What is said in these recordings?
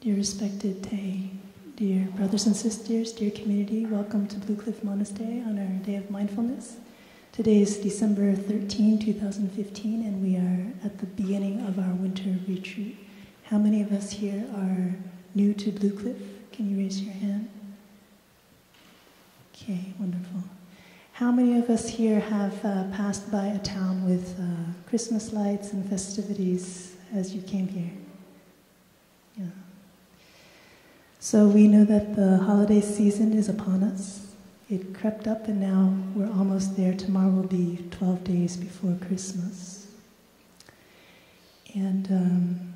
Dear respected Tay, dear brothers and sisters, dear community, welcome to Blue Cliff Monastery on our Day of Mindfulness. Today is December 13, 2015, and we are at the beginning of our winter retreat. How many of us here are new to Blue Cliff? Can you raise your hand? Okay, wonderful. How many of us here have passed by a town with Christmas lights and festivities as you came here? Yeah. So we know that the holiday season is upon us. It crept up and now we're almost there. Tomorrow will be 12 days before Christmas. And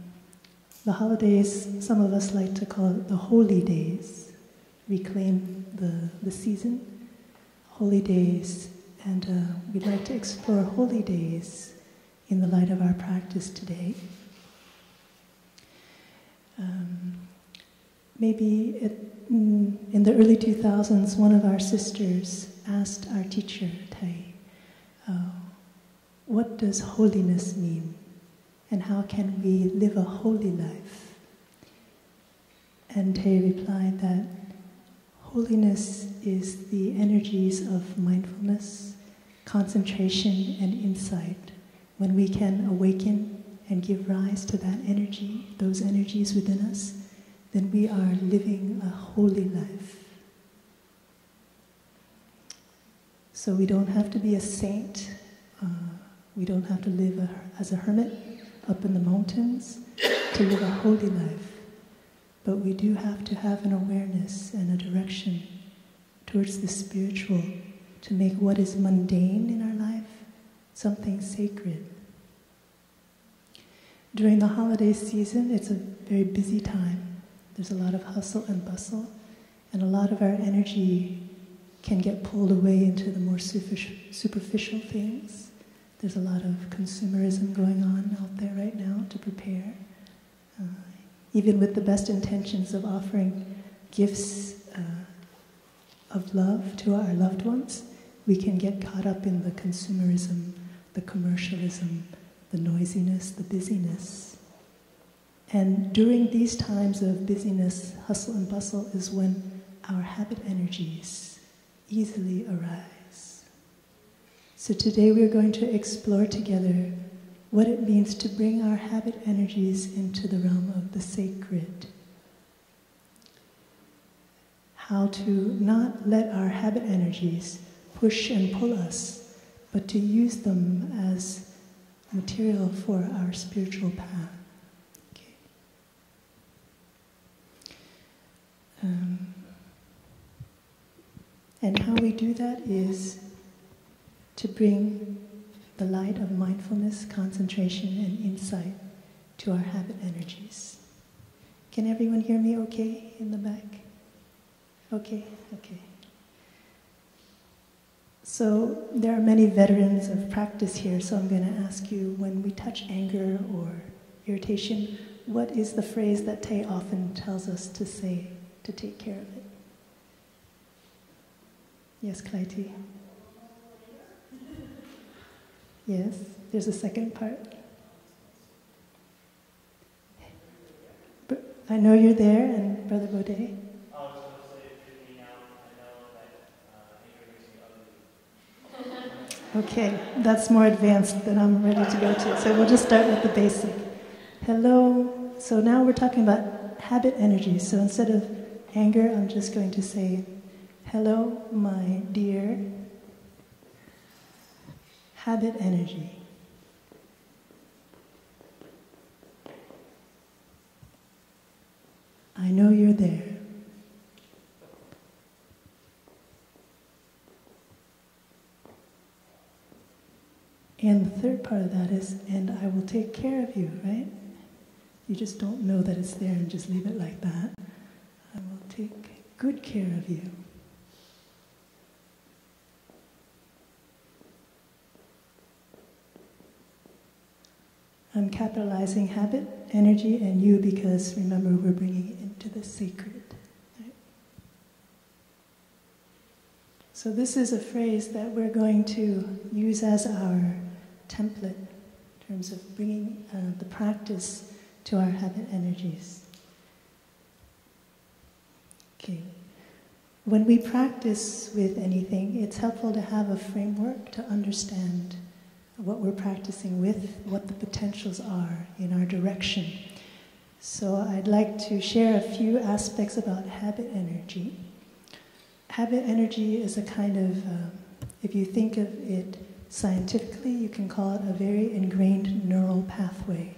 the holidays, some of us like to call it the holy days. Reclaim the season, holy days, and we'd like to explore holy days in the light of our practice today. Maybe in the early 2000s, one of our sisters asked our teacher, Tai, what does holiness mean? And how can we live a holy life? And Tai replied that holiness is the energies of mindfulness, concentration, and insight. When we can awaken and give rise to that energy, those energies within us, then we are living a holy life. So we don't have to be a saint. We don't have to live as a hermit up in the mountains to live a holy life. But we do have to have an awareness and a direction towards the spiritual to make what is mundane in our life something sacred. During the holiday season, it's a very busy time. There's a lot of hustle and bustle, and a lot of our energy can get pulled away into the more superficial things. There's a lot of consumerism going on out there right now to prepare. Even with the best intentions of offering gifts of love to our loved ones, we can get caught up in the consumerism, the commercialism, the noisiness, the busyness. And during these times of busyness, hustle and bustle is when our habit energies easily arise. So today we're going to explore together what it means to bring our habit energies into the realm of the sacred. How to not let our habit energies push and pull us, but to use them as material for our spiritual path. Okay. And how we do that is to bring the light of mindfulness, concentration, and insight to our habit energies. Can everyone hear me okay in the back? Okay, okay. So there are many veterans of practice here, so I'm going to ask you, when we touch anger or irritation, what is the phrase that Tay often tells us to say to take care of it? Yes, Klaiti? Yes, there's a second part. I know you're there, and Brother Baudet. I was going to say, freaking out. I know that anger makes me ugly. Okay, that's more advanced than I'm ready to go to. So we'll just start with the basic. Hello. So now we're talking about habit energy. So instead of anger, I'm just going to say, hello, my dear habit energy. I know you're there. And the third part of that is, and I will take care of you, right? You just don't know that it's there and just leave it like that. I will take good care of you. I'm capitalizing habit, energy, and you because, remember, we're bringing it into the sacred. Right? So this is a phrase that we're going to use as our template in terms of bringing the practice to our habit energies. Okay. When we practice with anything, it's helpful to have a framework to understand what we're practicing with, what the potentials are in our direction. So I'd like to share a few aspects about habit energy. Habit energy is a kind of, if you think of it scientifically, you can call it a very ingrained neural pathway.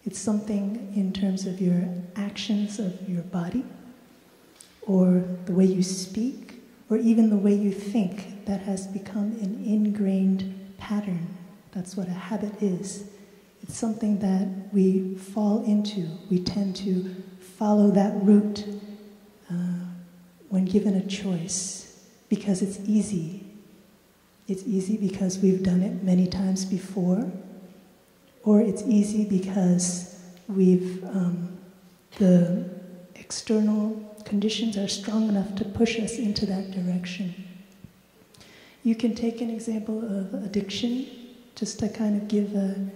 It's something in terms of your actions of your body, or the way you speak, or even the way you think, that has become an ingrained pattern. That's what a habit is. It's something that we fall into. We tend to follow that route when given a choice, because it's easy. It's easy because we've done it many times before, or it's easy because the external conditions are strong enough to push us into that direction. You can take an example of addiction, just to kind of give an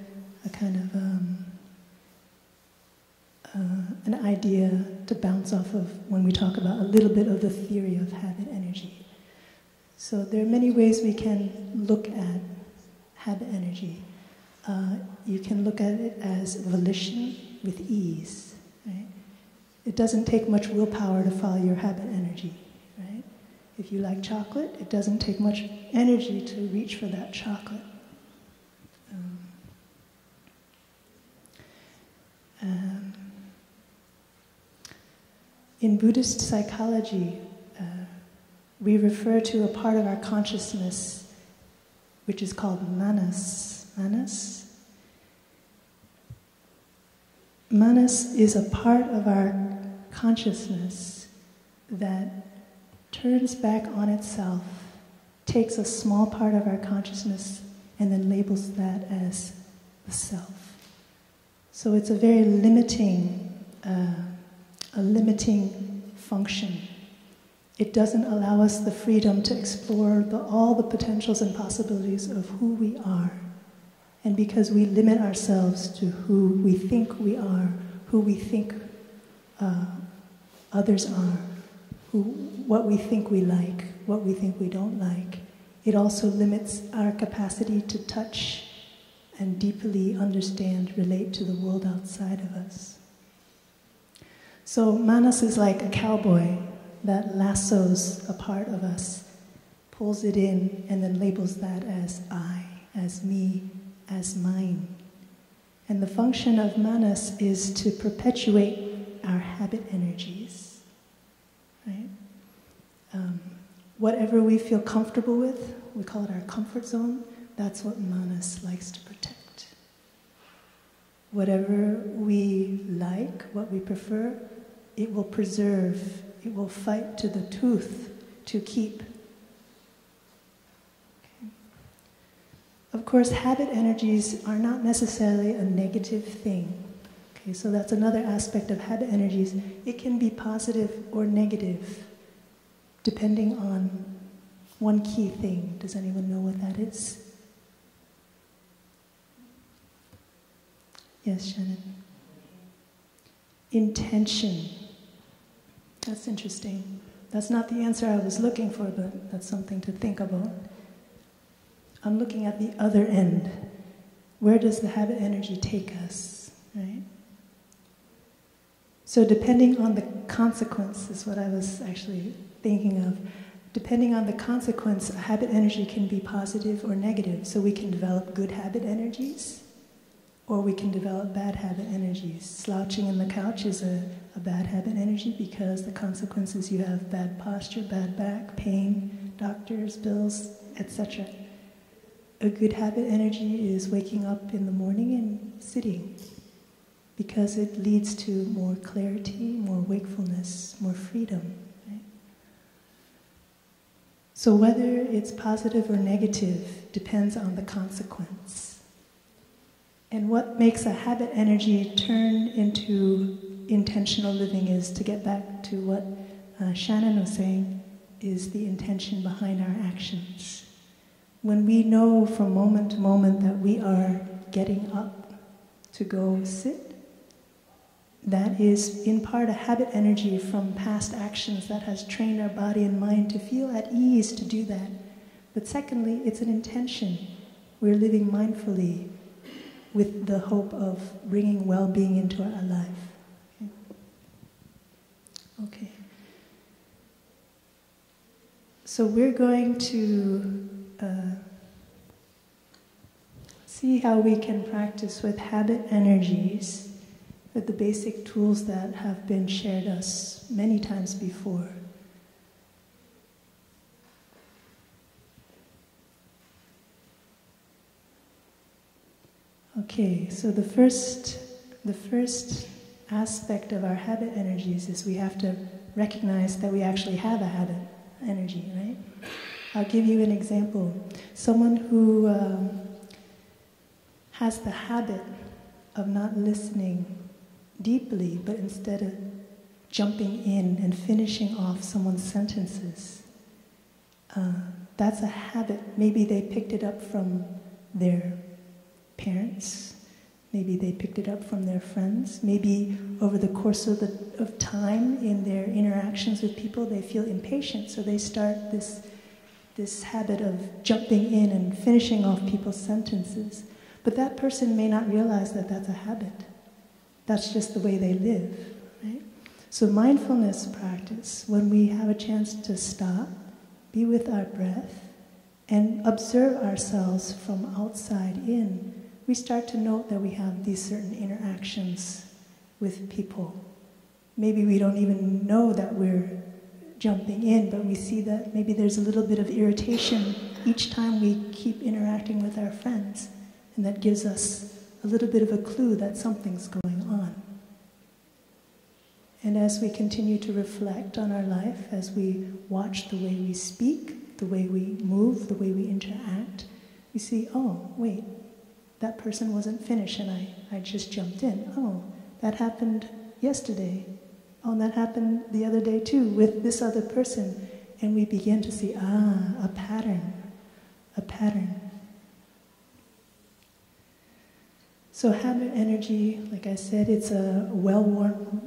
idea to bounce off of when we talk about a little bit of the theory of habit energy. So there are many ways we can look at habit energy. You can look at it as volition with ease, right? It doesn't take much willpower to follow your habit energy, right? If you like chocolate, it doesn't take much energy to reach for that chocolate. In Buddhist psychology, we refer to a part of our consciousness which is called manas. Manas is a part of our consciousness that turns back on itself, takes a small part of our consciousness, and then labels that as the self. So it's a very limiting function. It doesn't allow us the freedom to explore all the potentials and possibilities of who we are. And because we limit ourselves to who we think we are, who we think others are, what we think we like, what we think we don't like, it also limits our capacity to touch and deeply understand, relate to the world outside of us. So manas is like a cowboy that lassos a part of us, pulls it in, and then labels that as I, as me, as mine. And the function of manas is to perpetuate our habit energies, right? Whatever we feel comfortable with, we call it our comfort zone, that's what manas likes to protect. Whatever we like, what we prefer, it will preserve, it will fight to the tooth to keep. Okay. Of course, habit energies are not necessarily a negative thing. Okay, so that's another aspect of habit energies. It can be positive or negative, depending on one key thing. Does anyone know what that is? Yes, Shannon. Intention. That's interesting. That's not the answer I was looking for, but that's something to think about. I'm looking at the other end. Where does the habit energy take us, right? So depending on the consequence, is what I was actually thinking of. Depending on the consequence, a habit energy can be positive or negative. So we can develop good habit energies, or we can develop bad habit energies. Slouching in the couch is a bad habit energy because the consequences, you have bad posture, bad back, pain, doctors, bills, etc. A good habit energy is waking up in the morning and sitting, because it leads to more clarity, more wakefulness, more freedom. Right? So whether it's positive or negative depends on the consequence. And what makes a habit energy turn into intentional living is, to get back to what Shannon was saying, is the intention behind our actions. When we know from moment to moment that we are getting up to go sit, that is in part a habit energy from past actions that has trained our body and mind to feel at ease to do that. But secondly, it's an intention. We're living mindfully with the hope of bringing well-being into our life. Okay. So we're going to see how we can practice with habit energies, with the basic tools that have been shared us many times before. Okay, so the first aspect of our habit energies is we have to recognize that we actually have a habit energy, right? I'll give you an example. Someone who has the habit of not listening deeply, but instead of jumping in and finishing off someone's sentences. That's a habit. Maybe they picked it up from their parents. Maybe they picked it up from their friends. Maybe over the course of time in their interactions with people, they feel impatient, so they start this habit of jumping in and finishing off people's sentences. But that person may not realize that that's a habit. That's just the way they live, right? So mindfulness practice, when we have a chance to stop, be with our breath, and observe ourselves from outside in, we start to note that we have these certain interactions with people. Maybe we don't even know that we're jumping in, but we see that maybe there's a little bit of irritation each time we keep interacting with our friends, and that gives us a little bit of a clue that something's going on. And as we continue to reflect on our life, as we watch the way we speak, the way we move, the way we interact, we see, oh, wait, that person wasn't finished and I just jumped in. Oh, that happened yesterday. Oh, and that happened the other day too with this other person. And we begin to see, a pattern. So habit energy, like I said, it's a well-worn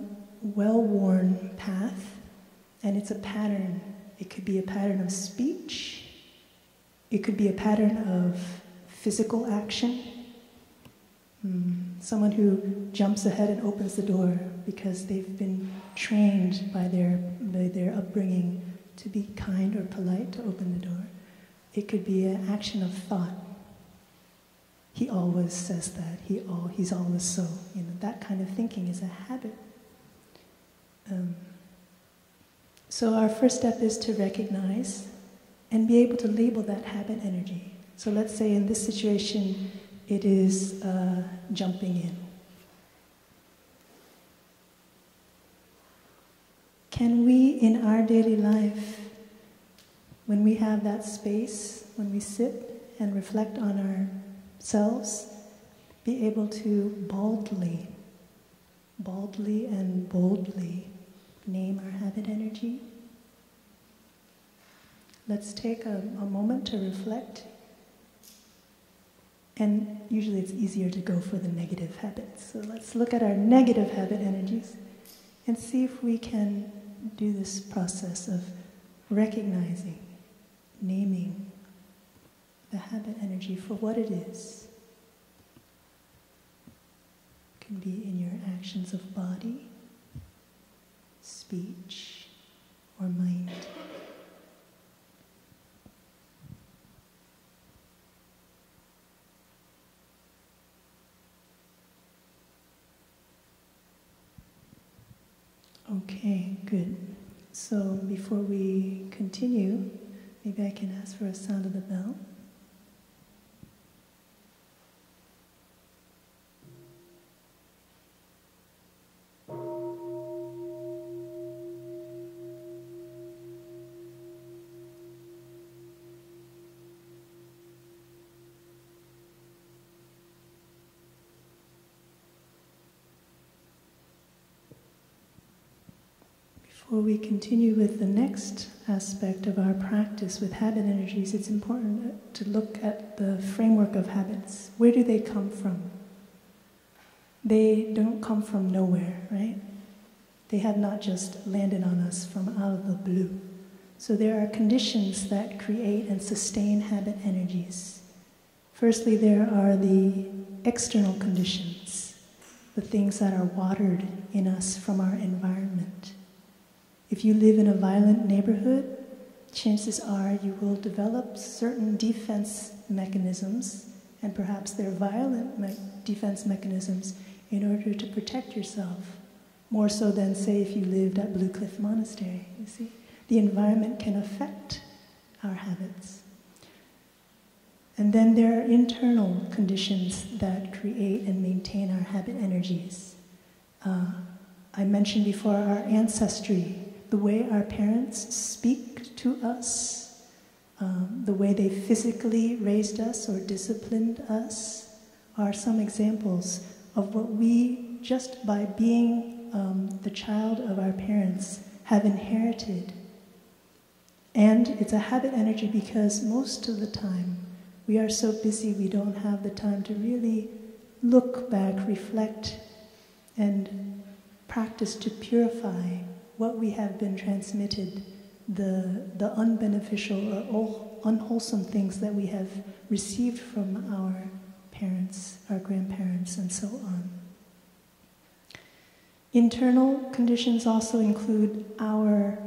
path, and it's a pattern. It could be a pattern of speech. It could be a pattern of physical action. Someone who jumps ahead and opens the door because they've been trained by their upbringing to be kind or polite to open the door. It could be an action of thought. He always says that. He's always so. That kind of thinking is a habit. So our first step is to recognize and be able to label that habit energy. So let's say in this situation, it is jumping in. Can we, in our daily life, when we have that space, when we sit and reflect on ourselves, be able to baldly and boldly name our habit energy? Let's take a moment to reflect. And usually it's easier to go for the negative habits. So let's look at our negative habit energies and see if we can do this process of recognizing, naming the habit energy for what it is. It can be in your actions of body, speech, or mind. Okay, good. So before we continue, maybe I can ask for a sound of the bell. Before we continue with the next aspect of our practice with habit energies, it's important to look at the framework of habits. Where do they come from? they don't come from nowhere, right? They have not just landed on us from out of the blue. So there are conditions that create and sustain habit energies. Firstly, there are the external conditions, the things that are watered in us from our environment. If you live in a violent neighborhood, chances are you will develop certain defense mechanisms, and perhaps they're violent defense mechanisms in order to protect yourself, more so than, say, if you lived at Blue Cliff Monastery. You see, the environment can affect our habits. And then there are internal conditions that create and maintain our habit energies. I mentioned before our ancestry, the way our parents speak to us, the way they physically raised us or disciplined us, are some examples of what we, just by being the child of our parents, have inherited. And it's a habit energy because most of the time we are so busy we don't have the time to really look back, reflect, and practice to purify what we have been transmitted, the unbeneficial or unwholesome things that we have received from our parents, our grandparents, and so on. Internal conditions also include our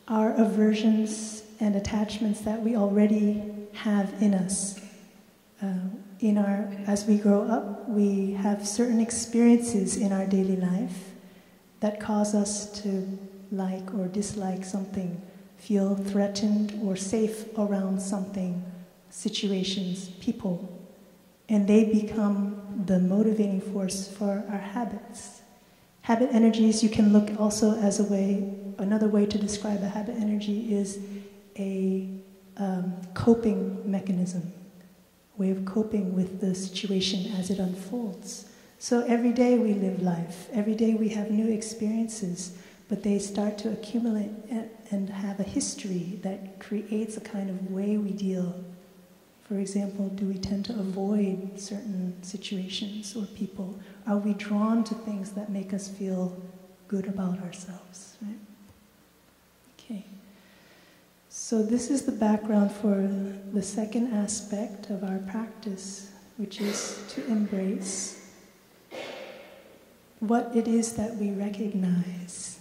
aversions and attachments that we already have in us. As we grow up, we have certain experiences in our daily life that cause us to like or dislike something, feel threatened or safe around something, situations, people, and they become the motivating force for our habits. Habit energies, you can look also as another way to describe a habit energy is a coping mechanism, way of coping with the situation as it unfolds. So every day we live life, every day we have new experiences, but they start to accumulate and have a history that creates a kind of way we deal. For example, do we tend to avoid certain situations or people? Are we drawn to things that make us feel good about ourselves, right? Okay. So this is the background for the second aspect of our practice, which is to embrace what it is that we recognize.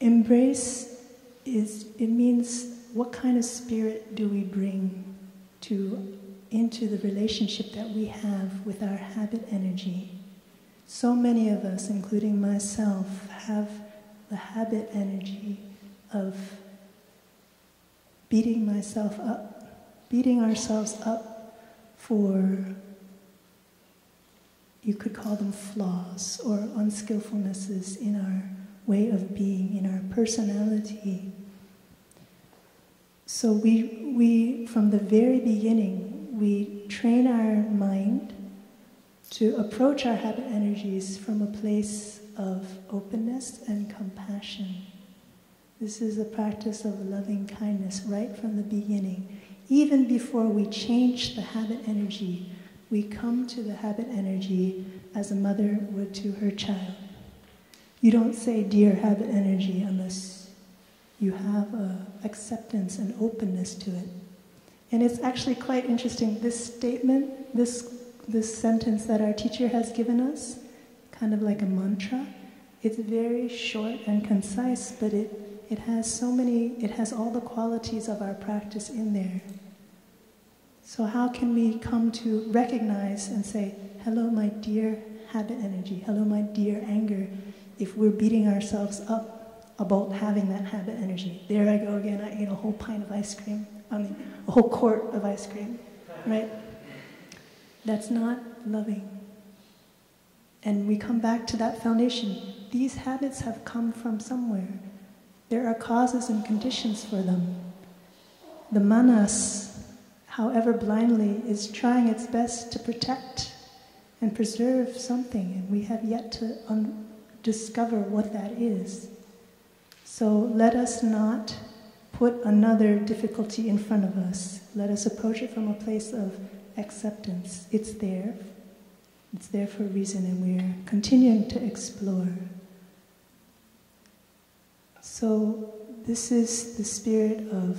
Embrace it means what kind of spirit do we bring into the relationship that we have with our habit energy. So many of us, including myself, have the habit energy of beating ourselves up for, you could call them flaws or unskillfulnesses in our way of being, in our personality. So we from the very beginning, we train our mind to approach our habit energies from a place of openness and compassion. This is a practice of loving kindness right from the beginning. Even before we change the habit energy, we come to the habit energy as a mother would to her child. You don't say, "Dear habit energy," unless you have acceptance and openness to it. And it's actually quite interesting, this statement, this sentence that our teacher has given us, kind of like a mantra, it's very short and concise, but it has all the qualities of our practice in there. So how can we come to recognize and say, "Hello, my dear habit energy, hello, my dear anger," if we're beating ourselves up about having that habit energy? There I go again, I ate a whole pint of ice cream, a whole quart of ice cream, right? That's not loving. And we come back to that foundation. These habits have come from somewhere. There are causes and conditions for them. The manas, however blindly, is trying its best to protect and preserve something, and we have yet to discover what that is. So let us not put another difficulty in front of us Let us approach it from a place of acceptance. It's there. It's there for a reason, and we're continuing to explore. So this is the spirit of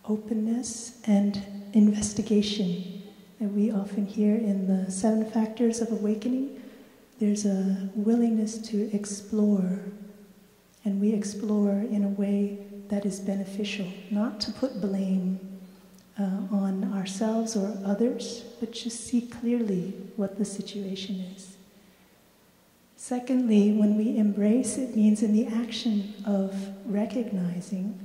openness and investigation that we often hear in the 7 factors of awakening. There's a willingness to explore, and we explore in a way that is beneficial, not to put blame on ourselves or others, but just see clearly what the situation is. Secondly, when we embrace, it means in the action of recognizing,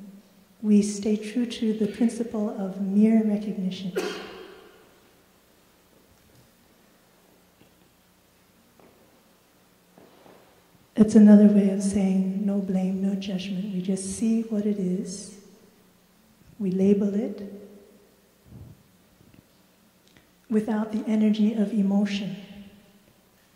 we stay true to the principle of mere recognition. It's another way of saying no blame, no judgment. We just see what it is. We label it without the energy of emotion.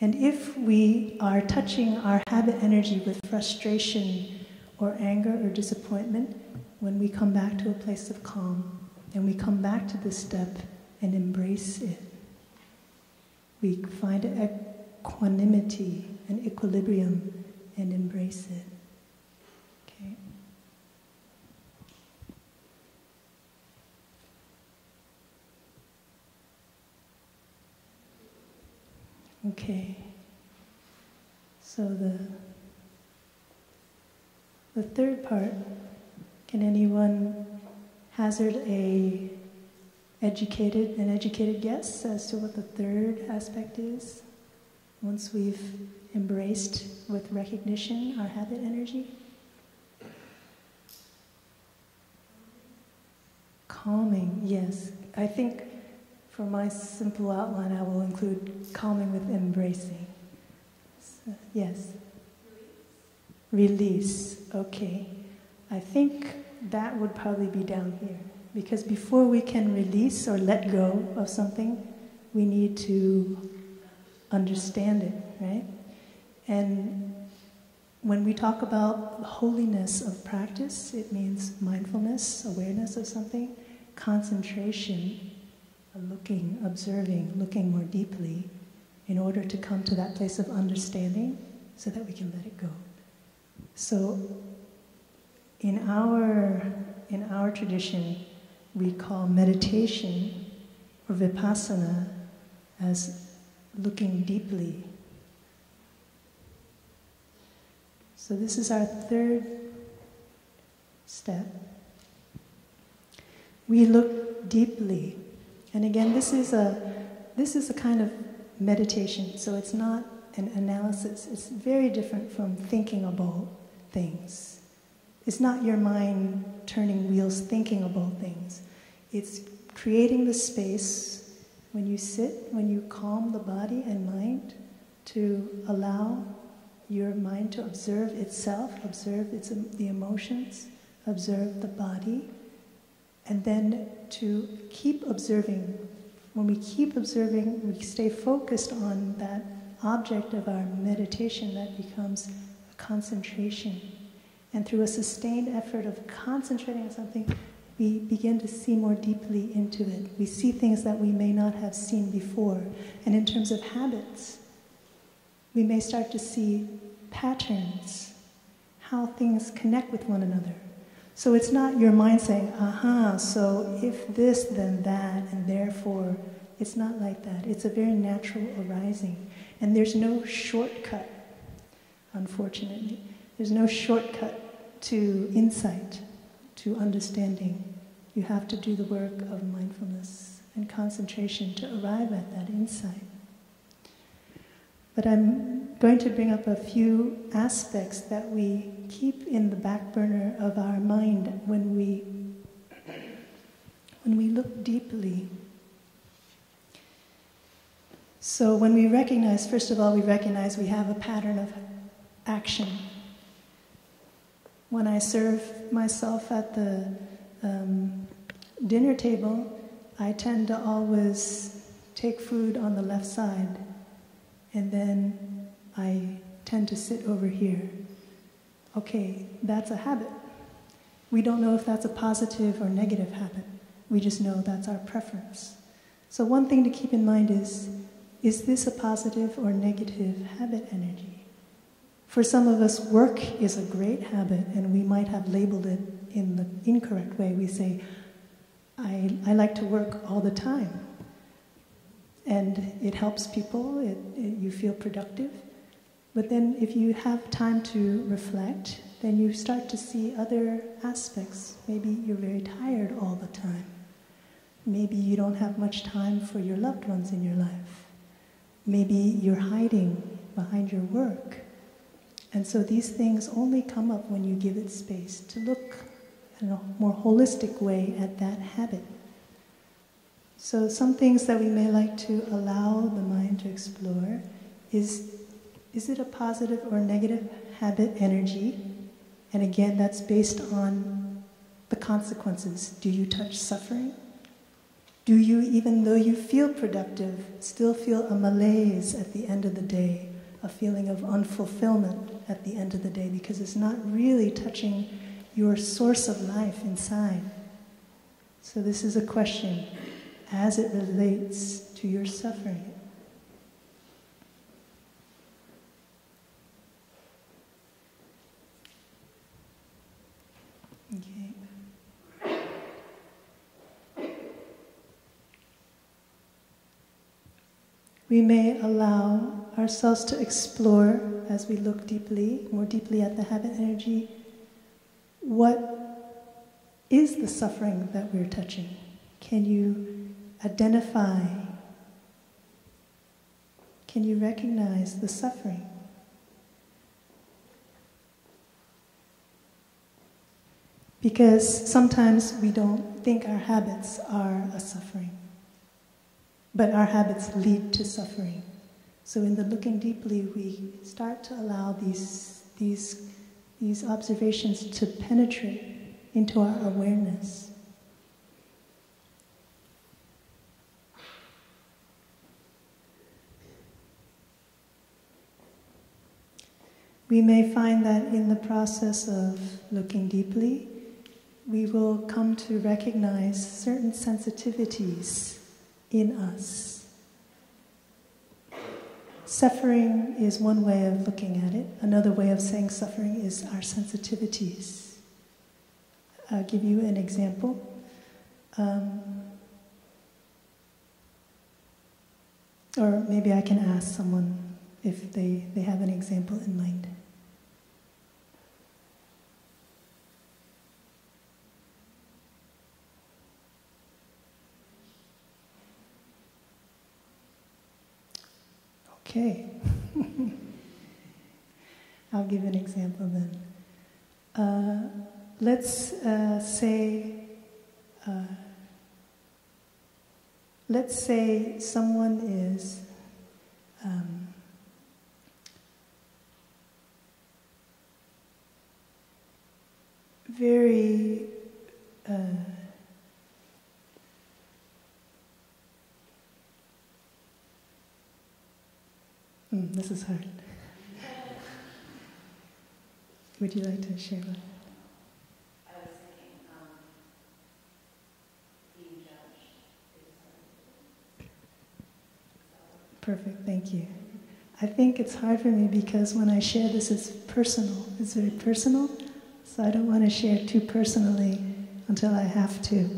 And if we are touching our habit energy with frustration or anger or disappointment, when we come back to a place of calm, and we come back to this step and embrace it, we find equanimity and equilibrium and embrace it. Okay. Okay. So the third part, can anyone hazard an educated guess as to what the third aspect is? Once we've embraced with recognition our habit energy? Calming, yes. I think for my simple outline, I will include calming with embracing. So, yes? Release, okay. I think that would probably be down here. Because before we can release or let go of something, we need to understand it, right? And when we talk about the holiness of practice, it means mindfulness, awareness of something, concentration, looking, observing, looking more deeply in order to come to that place of understanding so that we can let it go. So in our tradition, we call meditation or Vipassana as looking deeply. So this is our third step. We look deeply. And again, this is a kind of meditation, so it's not an analysis. It's very different from thinking about things. It's not your mind turning wheels thinking about things. It's creating the space when you sit, when you calm the body and mind, to allow your mind to observe itself, observe the emotions, observe the body, and then to keep observing. When we keep observing, we stay focused on that object of our meditation that becomes a concentration. And through a sustained effort of concentrating on something, we begin to see more deeply into it. We see things that we may not have seen before. And in terms of habits, we may start to see patterns, how things connect with one another. So it's not your mind saying, aha, so if this, then that, and therefore, it's not like that. It's a very natural arising. And there's no shortcut, unfortunately. There's no shortcut to insight, to understanding. You have to do the work of mindfulness and concentration to arrive at that insight. But I'm going to bring up a few aspects that we keep in the back burner of our mind when we look deeply. So when we recognize, first of all, we recognize we have a pattern of action. When I serve myself at the dinner table, I tend to always take food on the left side, and then I tend to sit over here. Okay, that's a habit. We don't know if that's a positive or negative habit, We just know that's our preference. So one thing to keep in mind is this a positive or negative habit energy? For some of us, work is a great habit, and we might have labeled it in the incorrect way. We say, I like to work all the time. And it helps people, you feel productive. But then if you have time to reflect, then you start to see other aspects. Maybe you're very tired all the time. Maybe you don't have much time for your loved ones in your life. Maybe you're hiding behind your work. And so these things only come up when you give it space to look in a more holistic way at that habit. So some things that we may like to allow the mind to explore is it a positive or negative habit energy? And again, that's based on the consequences. Do you touch suffering? Do you, even though you feel productive, still feel a malaise at the end of the day, a feeling of unfulfillment at the end of the day, because it's not really touching your source of life inside? So this is a question as it relates to your suffering. Okay. We may allow ourselves to explore, as we look more deeply at the habit energy, what is the suffering that we're touching? Can you identify? Can you recognize the suffering? Because sometimes we don't think our habits are a suffering, but our habits lead to suffering. So in the looking deeply, we start to allow these observations to penetrate into our awareness. We may find that in the process of looking deeply, we will come to recognize certain sensitivities in us. Suffering is one way of looking at it. Another way of saying suffering is our sensitivities. I'll give you an example. Or maybe I can ask someone if they have an example in mind. Okay. I'll give an example then. Let's say someone is very this is hard. Would you like to share that? I was thinking, being judged is Perfect, thank you. I think it's hard for me because when I share this, it's personal. It's very personal, so I don't want to share too personally until I have to.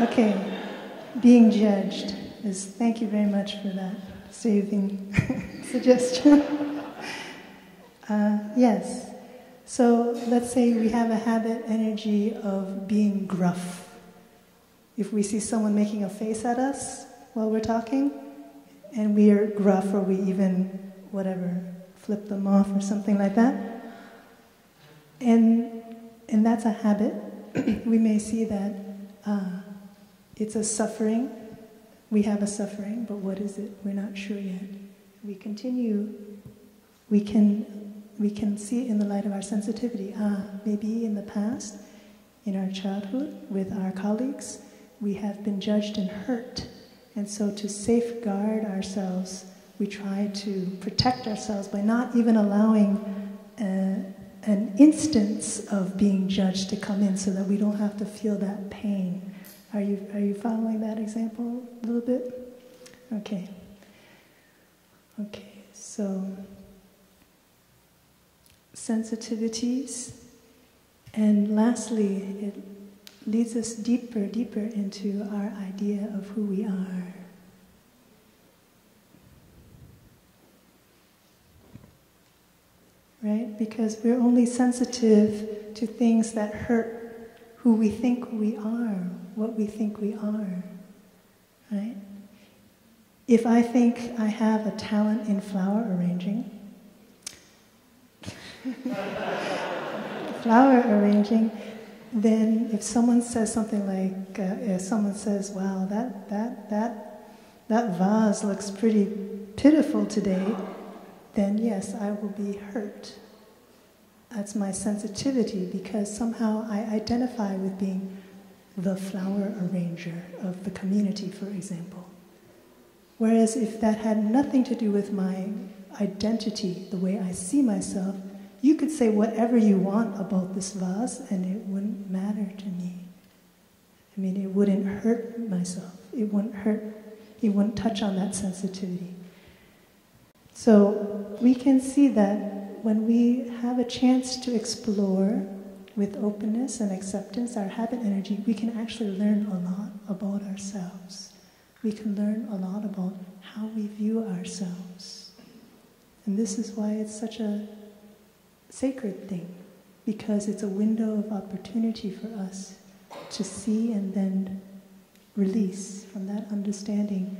Okay, being judged is, thank you very much for that saving suggestion. Yes, so let's say we have a habit energy of being gruff. If we see someone making a face at us while we're talking, and we are gruff, or we even, flip them off or something like that, and that's a habit, we may see that it's a suffering. We have a suffering, but what is it? We're not sure yet. We continue, we can see it in the light of our sensitivity. Maybe in the past, in our childhood, with our colleagues, we have been judged and hurt. And so to safeguard ourselves, we try to protect ourselves by not even allowing an instance of being judged to come in so that we don't have to feel that pain. Are you following that example a little bit? Okay. Okay, so sensitivities. And lastly, it leads us deeper into our idea of who we are. Right? Because we're only sensitive to things that hurt who we think we are, what we think we are. Right? If I think I have a talent in flower arranging, then if someone says something like, if someone says, "Wow, that vase looks pretty pitiful today," then yes, I will be hurt. That's my sensitivity, because somehow I identify with being the flower arranger of the community, for example. Whereas if that had nothing to do with my identity, the way I see myself, you could say whatever you want about this vase and it wouldn't matter to me. I mean, it wouldn't hurt myself. It wouldn't touch on that sensitivity. So we can see that when we have a chance to explore with openness and acceptance our habit energy, we can actually learn a lot about ourselves. We can learn a lot about how we view ourselves. And this is why it's such a sacred thing, because it's a window of opportunity for us to see and then release from that understanding,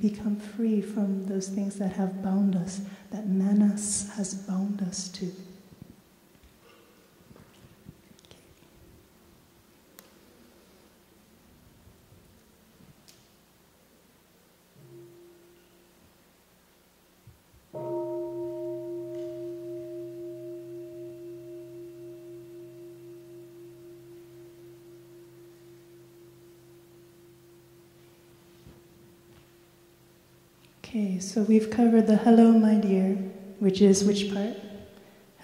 become free from those things that have bound us, that manas has bound us to. Okay, so we've covered the hello, my dear, which is which part?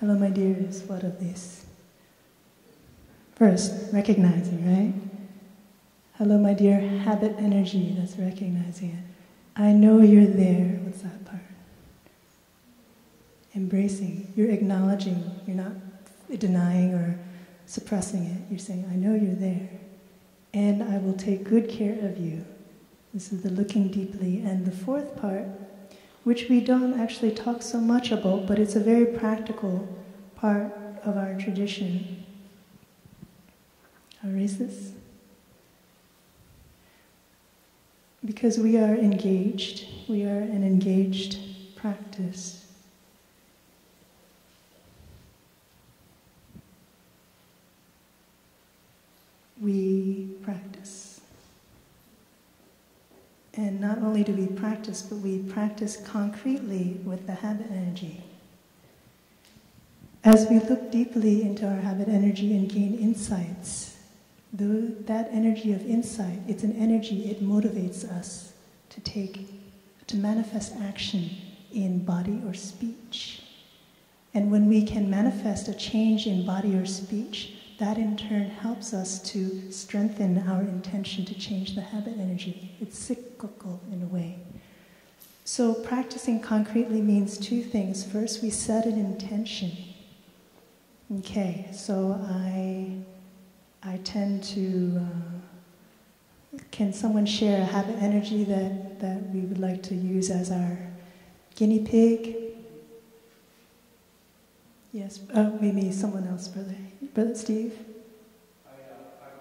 Hello, my dear is what of these? First, recognizing, right? Hello, my dear, habit energy, that's recognizing it. I know you're there, what's that part? Embracing, you're acknowledging, you're not denying or suppressing it. You're saying, I know you're there, and I will take good care of you. This is the looking deeply. And the fourth part, which we don't actually talk so much about, but it's a very practical part of our tradition. I'll raise this. Because we are engaged, we are an engaged practice. We practice. And not only do we practice, but we practice concretely with the habit energy. As we look deeply into our habit energy and gain insights, that energy of insight, it's an energy, it motivates us to manifest action in body or speech. And when we can manifest a change in body or speech, that in turn helps us to strengthen our intention to change the habit energy. It's cyclical in a way. So practicing concretely means two things. First, we set an intention. Okay, so I tend to, can someone share a habit energy that we would like to use as our guinea pig? Yes, maybe someone else, Brother Steve? I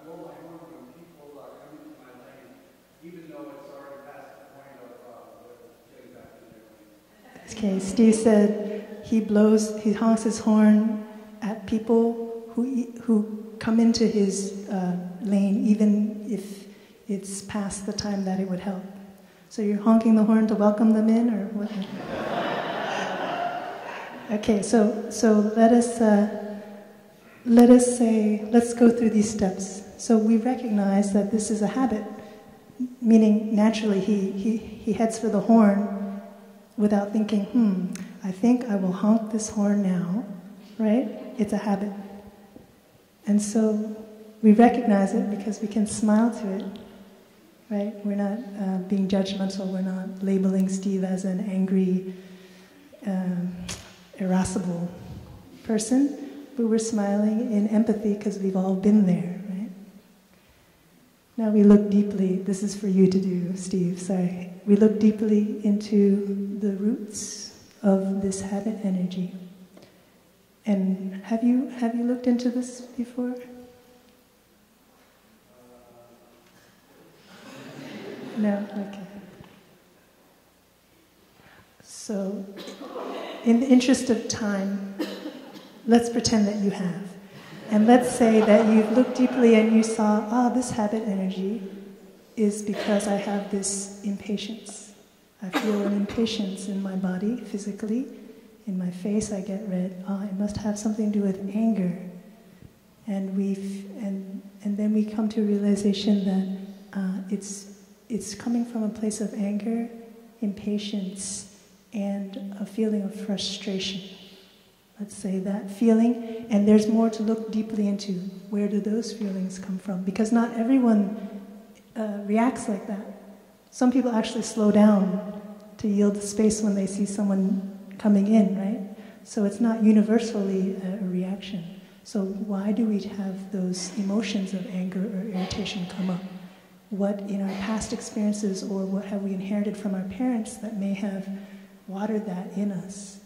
blow my horn when people are coming to my lane, even though it's already past the point of getting back to their lane. Okay, Steve said he honks his horn at people who come into his lane, even if it's past the time that it would help. So you're honking the horn to welcome them in, or what? Okay, so let's go through these steps. So we recognize that this is a habit, meaning naturally he heads for the horn without thinking, I think I will honk this horn now, right? it's a habit. And so we recognize it because we can smile to it, right? We're not being judgmental. We're not labeling Steve as an angry, irascible person, but we're smiling in empathy because we've all been there, right? Now we look deeply. This is for you to do, Steve, sorry. We look deeply into the roots of this habit energy. And have you looked into this before? No? Okay. So, in the interest of time, let's pretend that you have. And let's say that you've looked deeply and you saw, this habit energy is because I have this impatience. I feel an impatience in my body, physically. In my face I get red. It must have something to do with anger. And then we come to a realization that it's coming from a place of anger, impatience, and a feeling of frustration. Let's say that feeling, and there's more to look deeply into. Where do those feelings come from? Because not everyone reacts like that. Some people actually slow down to yield the space when they see someone coming in, right? So it's not universally a reaction. So why do we have those emotions of anger or irritation come up? What in our past experiences or what have we inherited from our parents that may have watered that in us?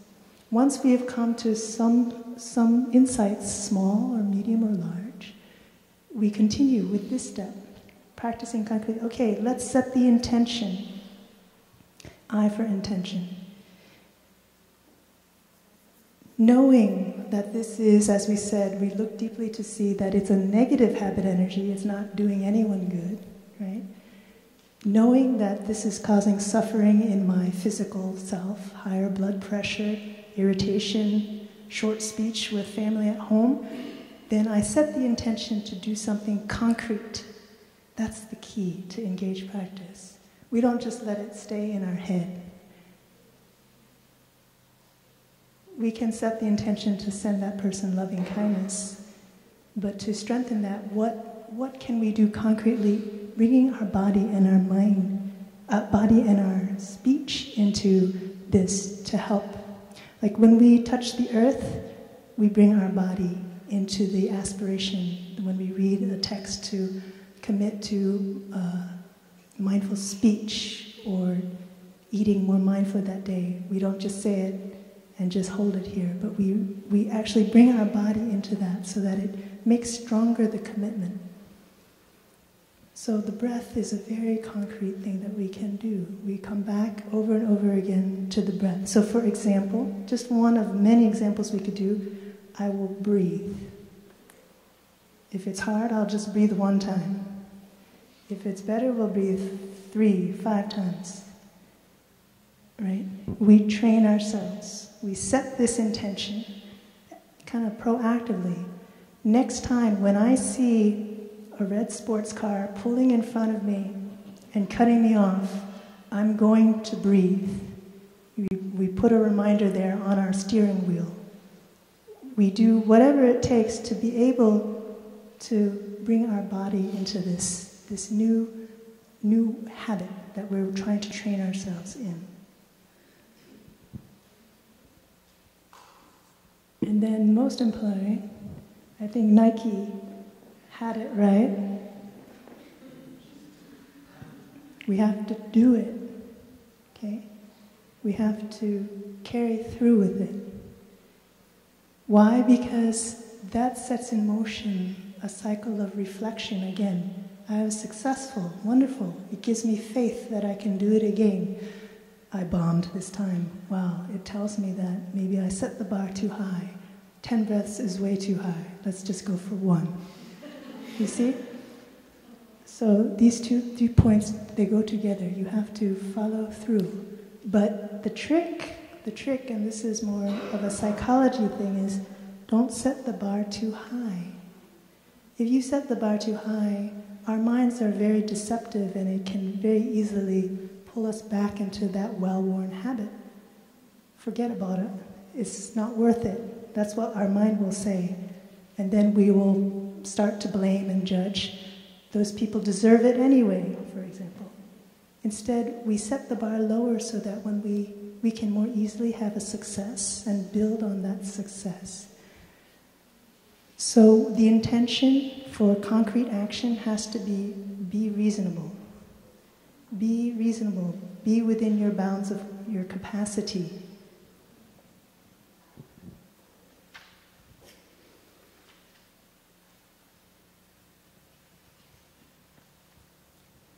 Once we have come to some insights, small or medium or large, we continue with this step, practicing concretely. Okay, let's set the intention. I for intention. Knowing that this is, as we said, we look deeply to see that it's a negative habit energy, it's not doing anyone good, right? Knowing that this is causing suffering in my physical self, higher blood pressure, irritation, short speech with family at home, then I set the intention to do something concrete. That's the key to engage practice. We don't just let it stay in our head. We can set the intention to send that person loving kindness, but to strengthen that, what can we do concretely, bringing our body and our mind, body and our speech into this to help. Like when we touch the earth, we bring our body into the aspiration. When we read a text to commit to mindful speech or eating more mindful that day, we don't just say it and just hold it here, but we actually bring our body into that so that it makes stronger the commitment. So the breath is a very concrete thing that we can do. We come back over and over again to the breath. So for example, just one of many examples we could do, I will breathe. If it's hard, I'll just breathe one time. If it's better, we'll breathe 3, 5 times. Right? We train ourselves. We set this intention kind of proactively. Next time when I see a red sports car pulling in front of me and cutting me off, I'm going to breathe. We put a reminder there on our steering wheel. We do whatever it takes to be able to bring our body into this new habit that we're trying to train ourselves in. And then most importantly, I think Nike had it right. We have to do it, okay? We have to carry through with it. Why? Because that sets in motion a cycle of reflection again. I was successful, wonderful. It gives me faith that I can do it again. I bombed this time. Wow, it tells me that maybe I set the bar too high. 10 breaths is way too high. Let's just go for 1. You see? So these two points, they go together. You have to follow through. But the trick, and this is more of a psychology thing, is don't set the bar too high. If you set the bar too high, our minds are very deceptive and it can very easily pull us back into that well-worn habit. Forget about it. It's not worth it. That's what our mind will say. And then we will start to blame and judge. Those people deserve it anyway, for example. Instead, we set the bar lower so that when we can more easily have a success and build on that success. So the intention for concrete action has to be reasonable. Be reasonable. Be within your bounds of your capacity.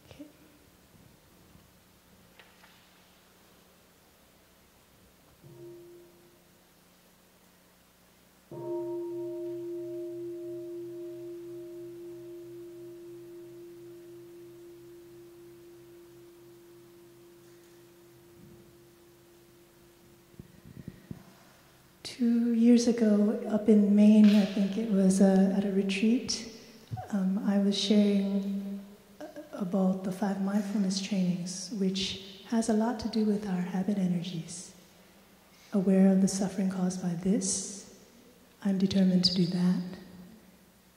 Okay. 2 years ago, up in Maine, I think it was at a retreat, I was sharing about the 5 mindfulness trainings, which has a lot to do with our habit energies. Aware of the suffering caused by this, I'm determined to do that.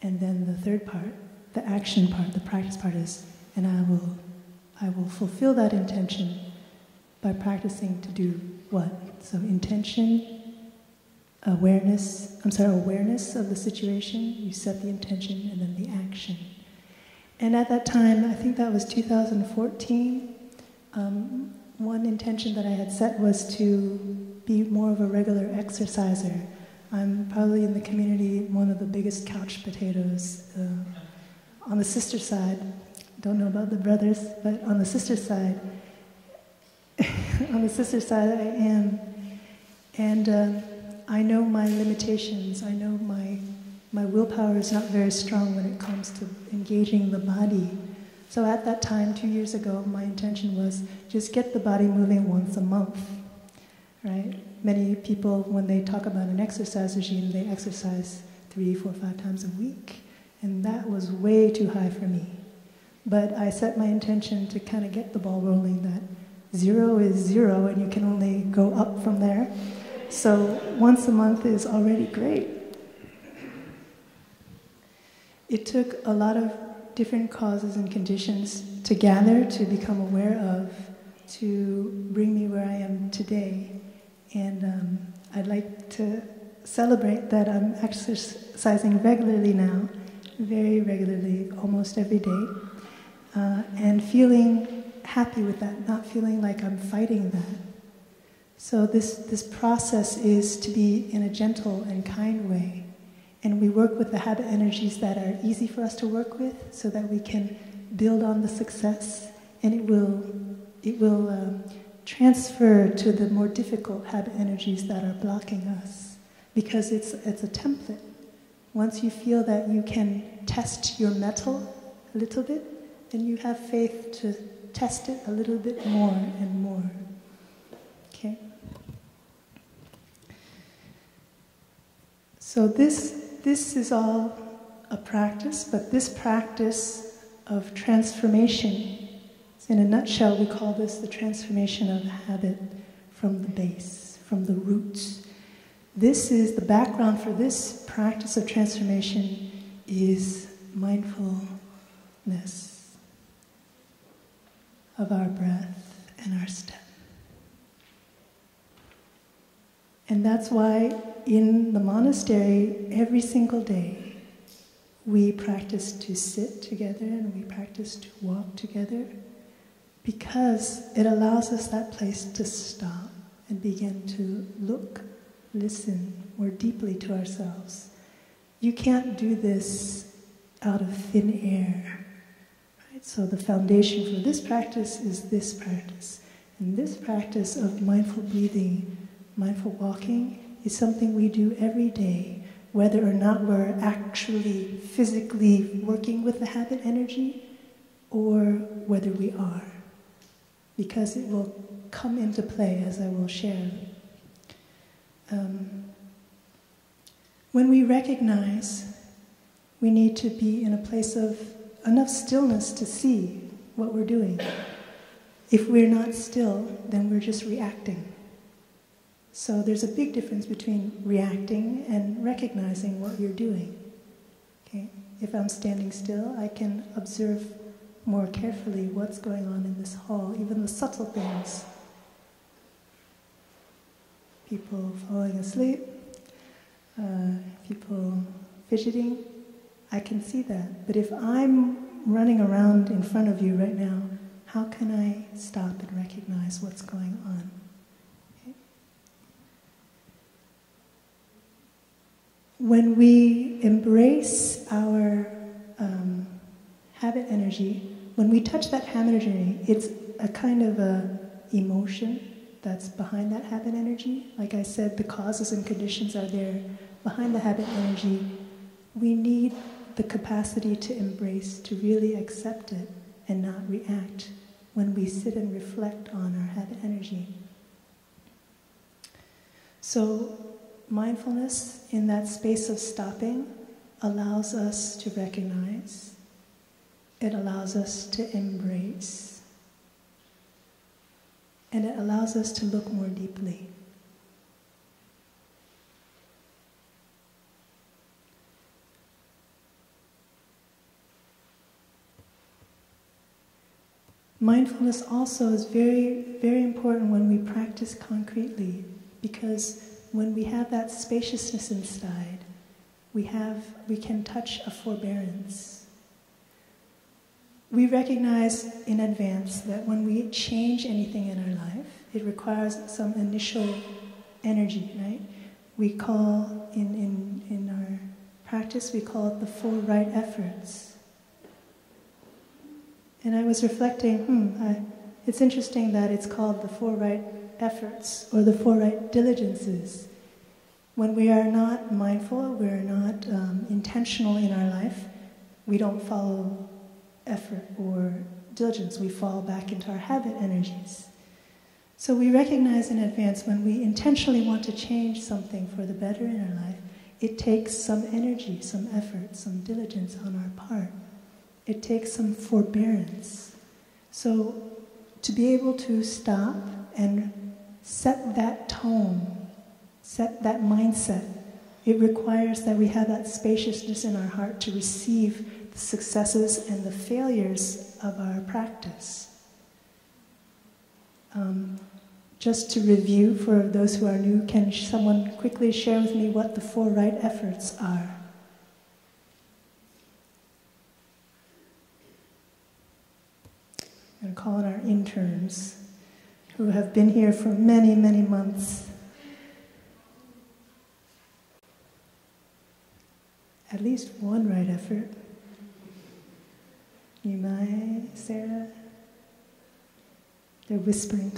And then the third part, the action part, the practice part is, and I will fulfill that intention by practicing to do what? So intention, awareness of the situation, you set the intention, and then the action. And at that time, I think that was 2014, one intention that I had set was to be more of a regular exerciser. I'm probably in the community one of the biggest couch potatoes. On the sister side, don't know about the brothers, but on the sister side, I am. And I know my limitations. I know my willpower is not very strong when it comes to engaging the body. So at that time, 2 years ago, my intention was just get the body moving once a month, right? Many people, when they talk about an exercise regime, they exercise 3, 4, 5 times a week. And that was way too high for me. But I set my intention to kind of get the ball rolling that 0 is 0 and you can only go up from there. So once a month is already great. It took a lot of different causes and conditions to gather, to become aware of, to bring me where I am today. And I'd like to celebrate that I'm exercising regularly now, very regularly, almost every day, and feeling happy with that, not feeling like I'm fighting that. So this process is to be in a gentle and kind way. And we work with the habit energies that are easy for us to work with so that we can build on the success, and it will transfer to the more difficult habit energies that are blocking us, because it's a template. Once you feel that you can test your mettle a little bit, then you have faith to test it a little bit more and more. Okay? So this is all a practice, but this practice of transformation, in a nutshell, we call this the transformation of habit from the base, from the roots. This is the background for this practice of transformation is mindfulness of our breath and our step. And that's why in the monastery, every single day, we practice to sit together and we practice to walk together, because it allows us that place to stop and begin to look, listen more deeply to ourselves. You can't do this out of thin air. Right? So the foundation for this practice is this practice. And this practice of mindful breathing, mindful walking, is something we do every day, whether or not we're actually physically working with the habit energy or whether we are, because it will come into play as I will share. When we recognize, we need to be in a place of enough stillness to see what we're doing. If we're not still, then we're just reacting. So there's a big difference between reacting and recognizing what you're doing. Okay? If I'm standing still, I can observe more carefully what's going on in this hall, even the subtle things. People falling asleep, people fidgeting, I can see that. But if I'm running around in front of you right now, how can I stop and recognize what's going on? Okay? When we embrace our habit energy, when we touch that habit energy, it's a kind of a emotion that's behind that habit energy. Like I said, the causes and conditions are there behind the habit energy. We need the capacity to embrace, to really accept it and not react when we sit and reflect on our habit energy. So mindfulness in that space of stopping allows us to recognize, it allows us to embrace, and it allows us to look more deeply. Mindfulness also is very, very important when we practice concretely, because when we have that spaciousness inside, we can touch a forbearance. We recognize in advance that when we change anything in our life, it requires some initial energy, right? We call, in our practice, we call it the 4 right efforts. And I was reflecting, it's interesting that it's called the 4 right efforts, or the 4 right diligences. When we are not mindful, we are not intentional in our life, we don't follow effort or diligence, we fall back into our habit energies. So we recognize in advance when we intentionally want to change something for the better in our life, it takes some energy, some effort, some diligence on our part. It takes some forbearance. So to be able to stop and set that tone, set that mindset, it requires that we have that spaciousness in our heart to receive the successes and the failures of our practice. Just to review for those who are new, can someone quickly share with me what the 4 right efforts are? I'm going to call on our interns who have been here for many, many months. At least one right effort. Yumai, Sarah? They're whispering.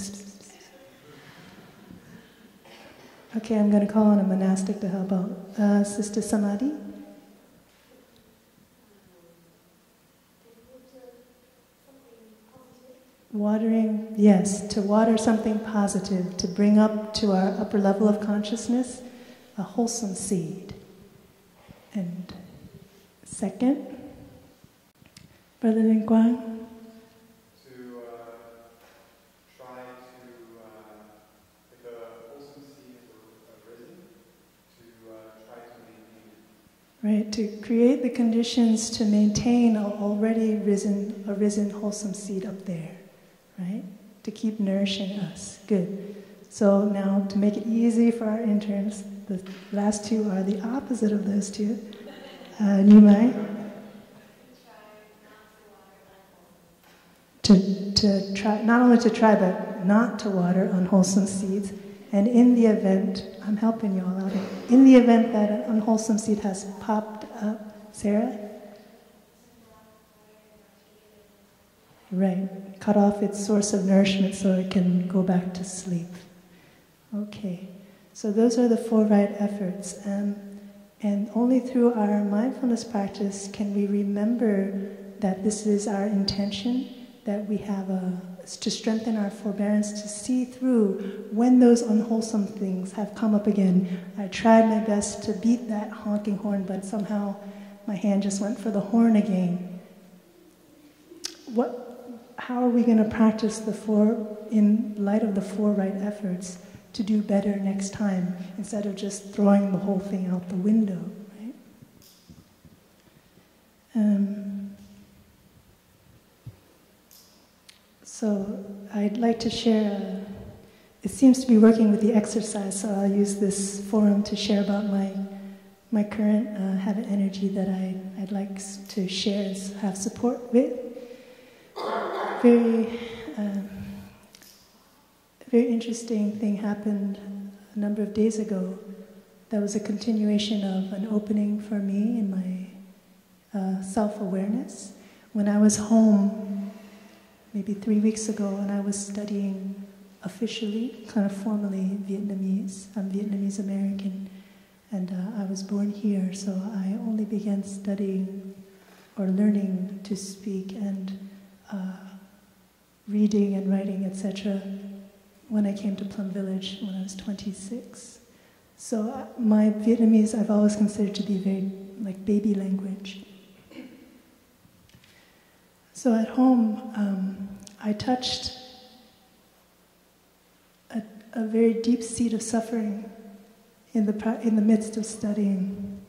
Okay, I'm going to call on a monastic to help out. Sister Samadhi? Watering, yes, to water something positive, to bring up to our upper level of consciousness a wholesome seed. And second, Brother Lin Guang? To try to, if a wholesome seed has arisen, to try to maintain it. Right, to create the conditions to maintain a already risen wholesome seed up there. Right? To keep nourishing us. Good. So now, to make it easy for our interns, the last 2 are the opposite of those 2. Nimai? To try, not only to try, but not to water unwholesome seeds. And in the event, I'm helping you all out here, in the event that an unwholesome seed has popped up, Sarah? Right. Cut off its source of nourishment so it can go back to sleep. Okay. So those are the 4 right efforts. And only through our mindfulness practice can we remember that this is our intention, that we have to strengthen our forbearance, to see through when those unwholesome things have come up again. I tried my best to beat that honking horn, but somehow my hand just went for the horn again. How are we going to practice in light of the 4 right efforts? to do better next time, instead of just throwing the whole thing out the window, right? So I'd like to share, it seems to be working with the exercise, so I'll use this forum to share about my current habit energy that I'd like to share and have support with. Very interesting thing happened a number of days ago. That was a continuation of an opening for me in my self-awareness. When I was home, maybe 3 weeks ago, and I was studying officially, kind of formally, Vietnamese. I'm Vietnamese American, and I was born here, so I only began studying or learning to speak and reading and writing, etc., when I came to Plum Village when I was 26. So my Vietnamese I've always considered to be very like baby language. So at home, I touched a very deep seat of suffering in the midst of studying.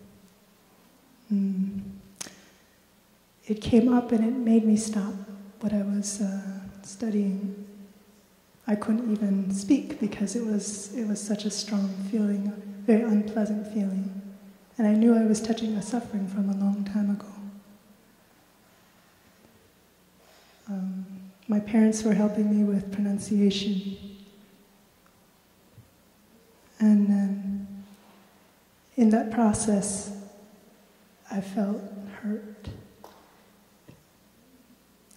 It came up and it made me stop what I was studying. I couldn't even speak because it was such a strong feeling, a very unpleasant feeling. And I knew I was touching a suffering from a long time ago. My parents were helping me with pronunciation. And in that process, I felt hurt.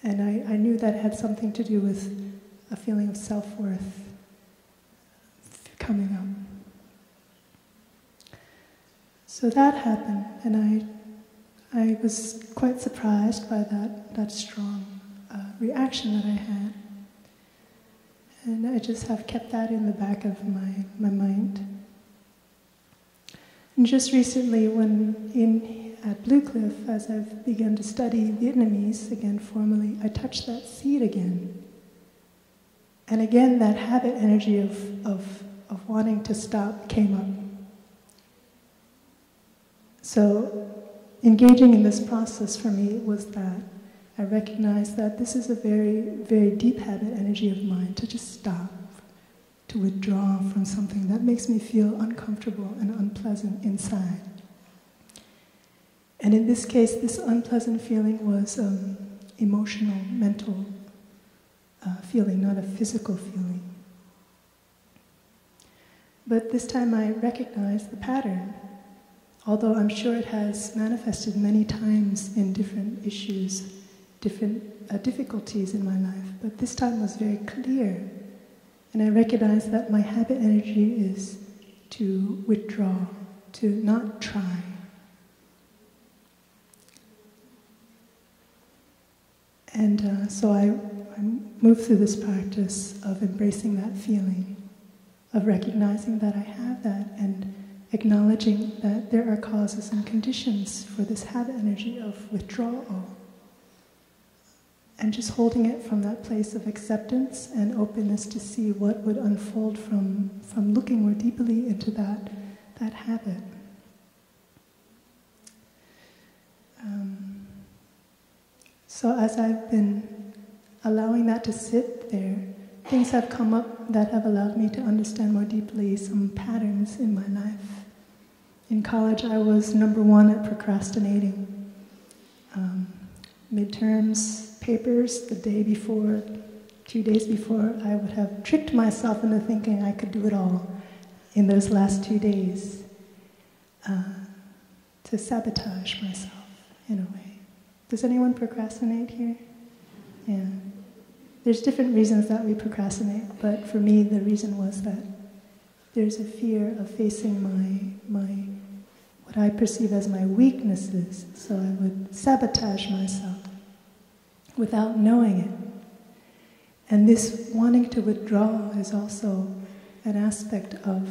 And I knew that had something to do with a feeling of self-worth coming up. So that happened, and I was quite surprised by that strong reaction that I had. And I just have kept that in the back of my mind. And just recently, at Blue Cliff, as I've begun to study Vietnamese again formally, I touched that seed again. And again, that habit energy of wanting to stop came up. So engaging in this process for me was that I recognized that this is a very, very deep habit energy of mine, to just stop, to withdraw from something that makes me feel uncomfortable and unpleasant inside. And in this case, this unpleasant feeling was emotional, mental feeling, not a physical feeling. But this time I recognized the pattern, although I'm sure it has manifested many times in different issues, different difficulties in my life, but this time was very clear. And I recognized that my habit energy is to withdraw, to not try. And so I moved through this practice of embracing that feeling, of recognizing that I have that, and acknowledging that there are causes and conditions for this habit energy of withdrawal. And just holding it from that place of acceptance and openness to see what would unfold from looking more deeply into that habit. So as I've been allowing that to sit there, things have come up that have allowed me to understand more deeply some patterns in my life. In college, I was number one at procrastinating. Midterms, papers, the day before, 2 days before, I would have tricked myself into thinking I could do it all in those last 2 days, to sabotage myself in a way. Does anyone procrastinate here? Yeah. There's different reasons that we procrastinate, but for me the reason was that there's a fear of facing my what I perceive as my weaknesses, so I would sabotage myself without knowing it. And this wanting to withdraw is also an aspect of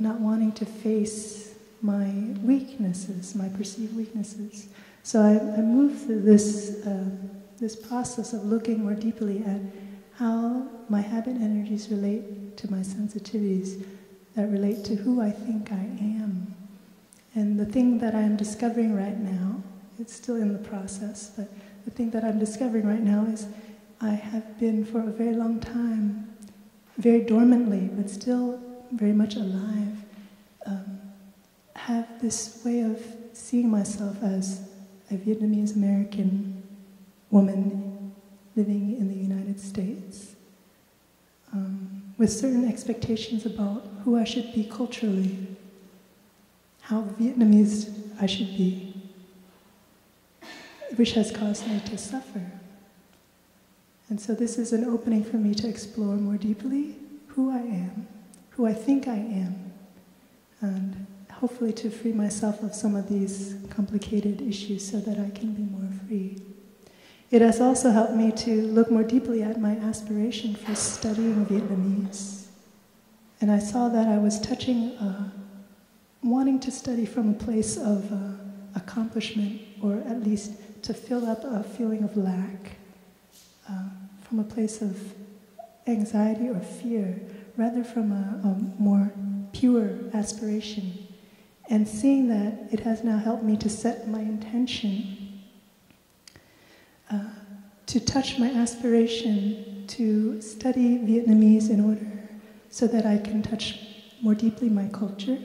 not wanting to face my weaknesses, my perceived weaknesses. So I moved through this process of looking more deeply at how my habit energies relate to my sensitivities that relate to who I think I am. And the thing that I'm discovering right now, it's still in the process, but the thing that I'm discovering right now is I have been for a very long time, very dormantly, but still very much alive, have this way of seeing myself as a Vietnamese American woman living in the United States, with certain expectations about who I should be culturally, how Vietnamese I should be, which has caused me to suffer. And so this is an opening for me to explore more deeply who I am, who I think I am, and hopefully to free myself of some of these complicated issues so that I can be more free. It has also helped me to look more deeply at my aspiration for studying Vietnamese. And I saw that I was wanting to study from a place of accomplishment, or at least to fill up a feeling of lack, from a place of anxiety or fear, rather from a more pure aspiration. And seeing that, it has now helped me to set my intention to touch my aspiration to study Vietnamese in order so that I can touch more deeply my culture,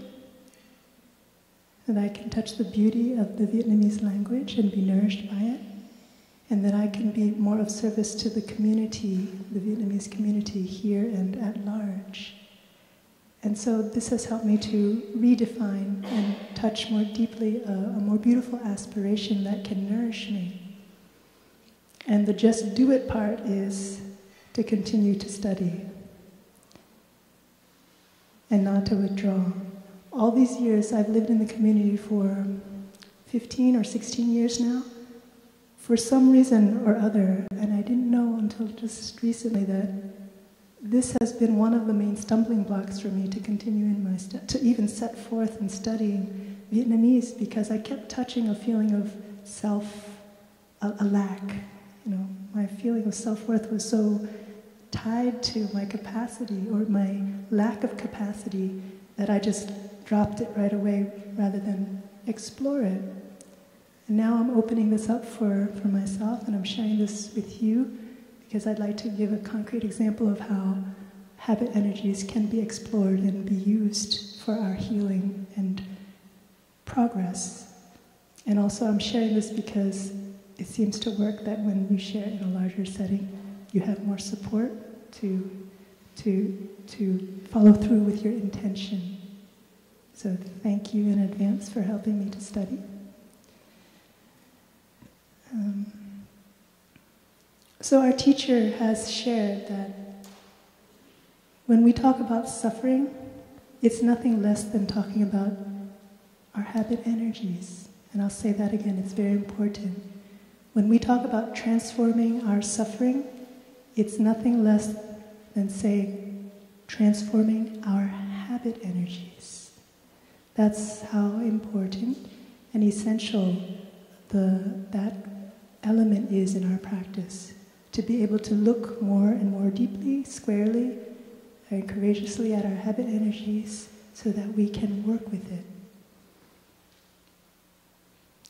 that I can touch the beauty of the Vietnamese language and be nourished by it, and that I can be more of service to the community, the Vietnamese community here and at large. And so this has helped me to redefine and touch more deeply a more beautiful aspiration that can nourish me. And the just do it part is to continue to study and not to withdraw. All these years, I've lived in the community for 15 or 16 years now. For some reason or other, and I didn't know until just recently that this has been one of the main stumbling blocks for me to continue in my to even set forth in studying Vietnamese, because I kept touching a feeling of a lack. You know, my feeling of self-worth was so tied to my capacity or my lack of capacity that I just dropped it right away rather than explore it. And now I'm opening this up for myself, and I'm sharing this with you because I'd like to give a concrete example of how habit energies can be explored and be used for our healing and progress. And also I'm sharing this because it seems to work that when you share in a larger setting, you have more support to follow through with your intention. So thank you in advance for helping me to study. So our teacher has shared that when we talk about suffering, it's nothing less than talking about our habit energies. And I'll say that again, it's very important. When we talk about transforming our suffering, it's nothing less than saying transforming our habit energies. That's how important and essential that element is in our practice. To be able to look more and more deeply, squarely, and courageously at our habit energies so that we can work with it.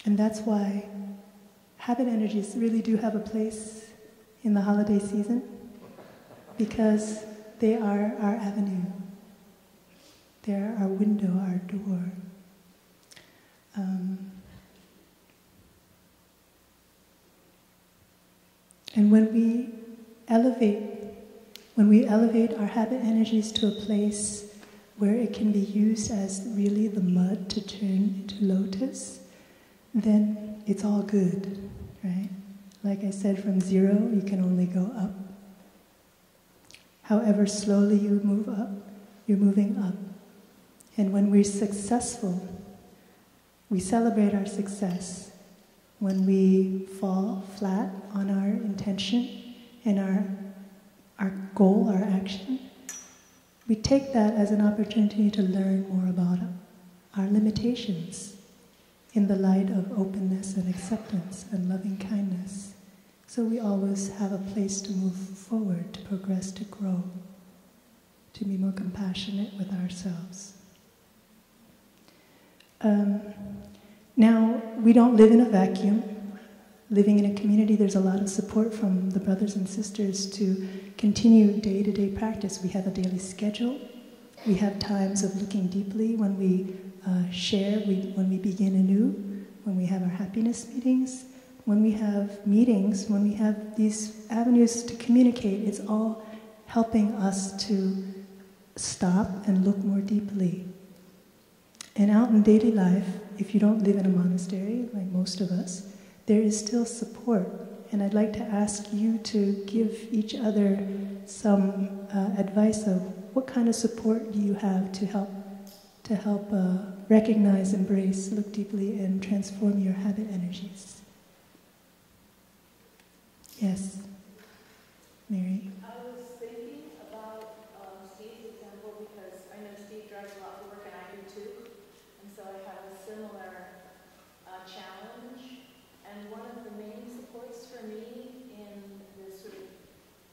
And that's why habit energies really do have a place in the holiday season, because they are our avenue. They're our window, our door. And when we elevate our habit energies to a place where it can be used as really the mud to turn into lotus, then it's all good, right? Like I said, from zero, you can only go up. However slowly you move up, you're moving up. And when we're successful, we celebrate our success. When we fall flat on our intention and our goal, our action, we take that as an opportunity to learn more about our limitations in the light of openness and acceptance and loving kindness. So we always have a place to move forward, to progress, to grow, to be more compassionate with ourselves. Now, we don't live in a vacuum. Living in a community, there's a lot of support from the brothers and sisters to continue day-to-day practice. We have a daily schedule. We have times of looking deeply when we share, when we begin anew, when we have our happiness meetings, when we have meetings, when we have these avenues to communicate. It's all helping us to stop and look more deeply. And out in daily life, if you don't live in a monastery, like most of us, there is still support. And I'd like to ask you to give each other some advice of what kind of support do you have to help recognize, embrace, look deeply, and transform your habit energies. Yes, Mary. I was thinking about Steve's example because I know Steve drives a lot to work and I do too. And so I have a similar challenge. And one of the main supports for me in this sort of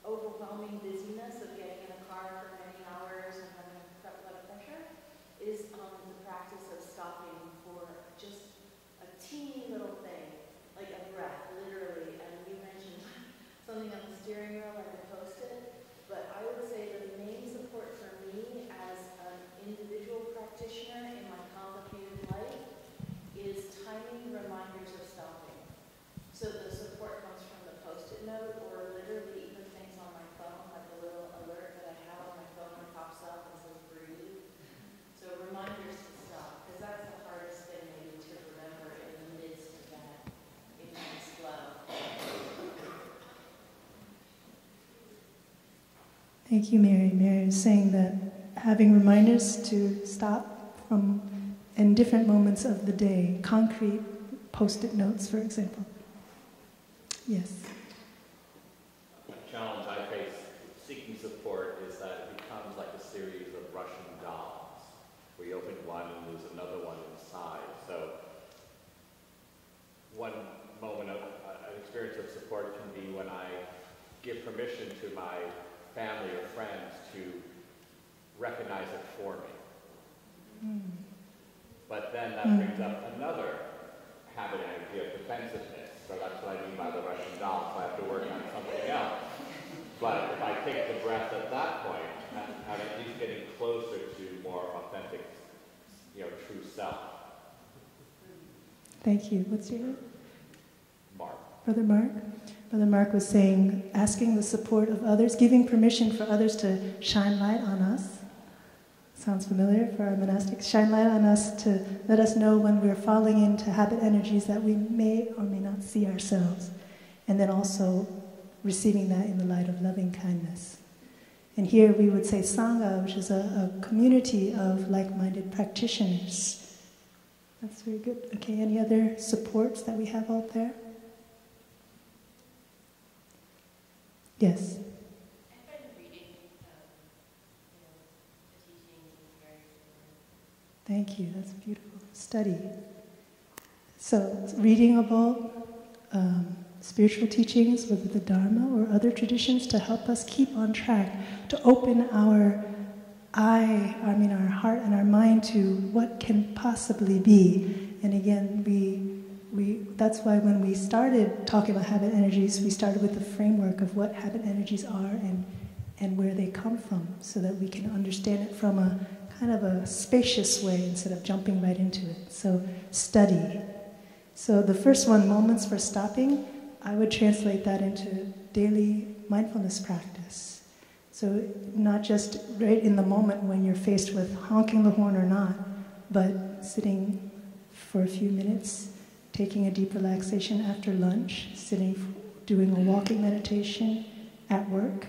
overwhelming busyness of getting in a car for many hours and having a lot of pressure is the practice of stopping for just a teeny little thing, like a breath, literally. And you mentioned something on the steering wheel, like a post-it. But I would say the main support for me as an individual practitioner in my complicated life is tiny reminders of stopping. So the support comes from the post-it note or literally even things on my phone, like a little alert that I have on my phone that pops up and says breathe. So reminders to stop, because that's the hardest thing maybe to remember in the midst of that intense flow. Thank you, Mary. Mary is saying that having reminders to stop from in different moments of the day, concrete post-it notes, for example. Yes. A challenge I face seeking support is that it becomes like a series of Russian dolls, where you open one and there's another one inside. So one moment of an experience of support can be when I give permission to my family or friends to recognize it for me. But then that brings up another habit energy of defensiveness. So that's what I mean by the Russian doll. So I have to work on something else. But if I take the breath at that point, I'm at least getting closer to more authentic, true self. Thank you. What's your name? Mark. Brother Mark? Brother Mark was saying, asking the support of others, giving permission for others to shine light on us. Sounds familiar for our monastics. Shine light on us to let us know when we're falling into habit energies that we may or may not see ourselves. And then also receiving that in the light of loving kindness. And here we would say Sangha, which is a community of like-minded practitioners. That's very good. Okay, any other supports that we have out there? Yes. I've been reading, the teachings and very. Thank you. That's beautiful. Study. So, reading about spiritual teachings, whether the Dharma or other traditions, to help us keep on track, to open our our heart and our mind to what can possibly be. And again, that's why when we started talking about habit energies, we started with the framework of what habit energies are and where they come from, so that we can understand it from a kind of a spacious way instead of jumping right into it. So, study. So the first one, moments for stopping, I would translate that into daily mindfulness practice. So not just right in the moment when you're faced with honking the horn or not, but sitting for a few minutes, taking a deep relaxation after lunch, doing a walking meditation at work,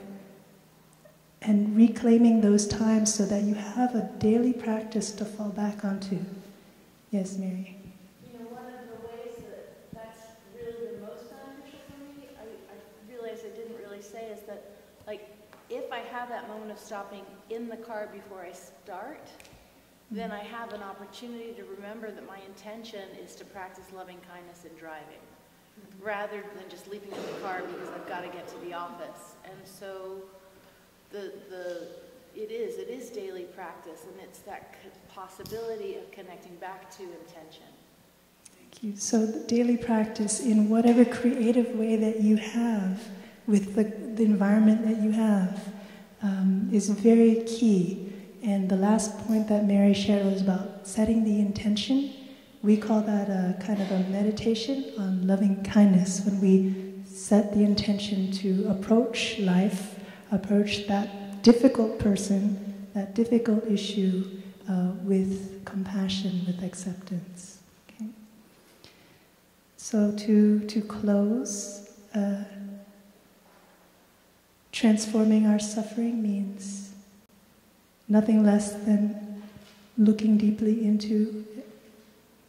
and reclaiming those times so that you have a daily practice to fall back onto. Yes, Mary? One of the ways that's really the most beneficial for me, I realized I didn't really say, is that, if I have that moment of stopping in the car before I start, then I have an opportunity to remember that my intention is to practice loving kindness in driving. rather than just leaping in the car because I've got to get to the office. And so it is daily practice, and it's that possibility of connecting back to intention. Thank you. So the daily practice in whatever creative way that you have with the environment that you have is very key. And the last point that Mary shared was about setting the intention. We call that a kind of a meditation on loving kindness, when we set the intention to approach life, approach that difficult person, that difficult issue with compassion, with acceptance. Okay? So to close, transforming our suffering means nothing less than looking deeply into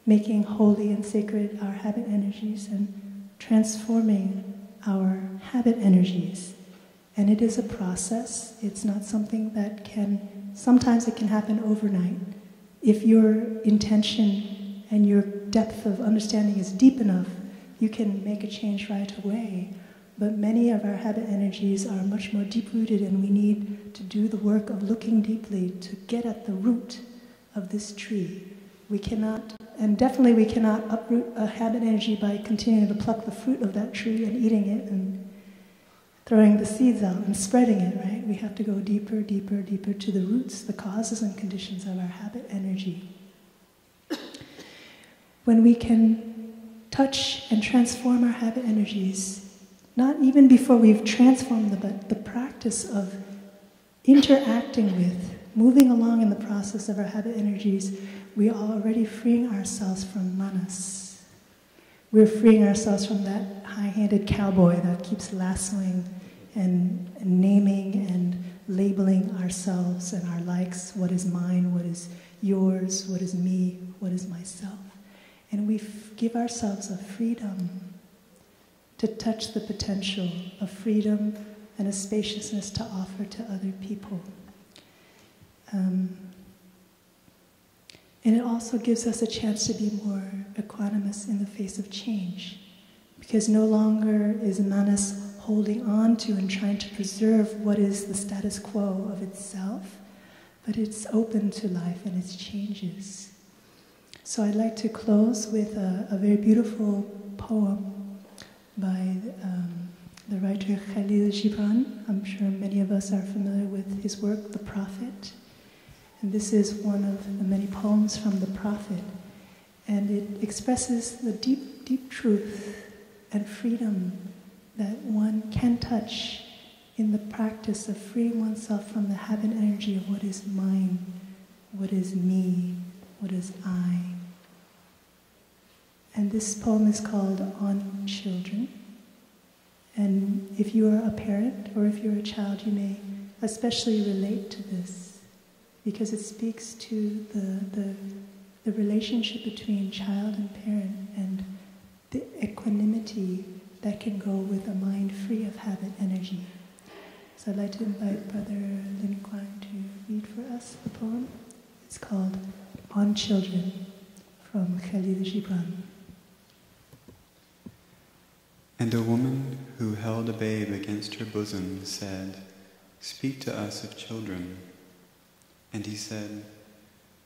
making holy and sacred our habit energies and transforming our habit energies. And it is a process. It's not something that sometimes it can happen overnight. If your intention and your depth of understanding is deep enough, you can make a change right away. But many of our habit energies are much more deep-rooted, and we need to do the work of looking deeply to get at the root of this tree. We cannot, and definitely we cannot uproot a habit energy by continuing to pluck the fruit of that tree and eating it and throwing the seeds out and spreading it, right? We have to go deeper, deeper, deeper to the roots, the causes and conditions of our habit energy. When we can touch and transform our habit energies, not even before we've transformed them, but the practice of interacting with, moving along in the process of our habit energies, we are already freeing ourselves from manas. We're freeing ourselves from that high-handed cowboy that keeps lassoing and naming and labeling ourselves and our likes, what is mine, what is yours, what is me, what is myself. And we give ourselves a freedom to touch the potential of freedom and a spaciousness to offer to other people. And it also gives us a chance to be more equanimous in the face of change, because no longer is manas holding on to and trying to preserve what is the status quo of itself, but it's open to life and its changes. So I'd like to close with a very beautiful poem by the writer Khalil Gibran. I'm sure many of us are familiar with his work, The Prophet. And this is one of the many poems from the Prophet. And it expresses the deep, deep truth and freedom that one can touch in the practice of freeing oneself from the habit energy of what is mine, what is me, what is I. And this poem is called On Children. And if you are a parent or if you're a child, you may especially relate to this, because it speaks to the relationship between child and parent and the equanimity that can go with a mind free of habit energy. So I'd like to invite Brother Lin Kuan to read for us the poem. It's called On Children from Khalil Gibran. And a woman who held a babe against her bosom said, "Speak to us of children." And he said,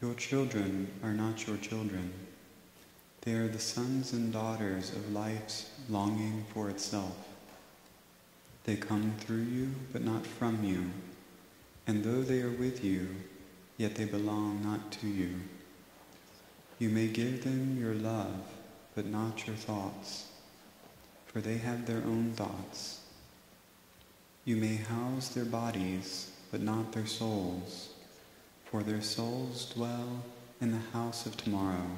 "Your children are not your children. They are the sons and daughters of life's longing for itself. They come through you, but not from you. And though they are with you, yet they belong not to you. You may give them your love, but not your thoughts, for they have their own thoughts. You may house their bodies, but not their souls, for their souls dwell in the house of tomorrow,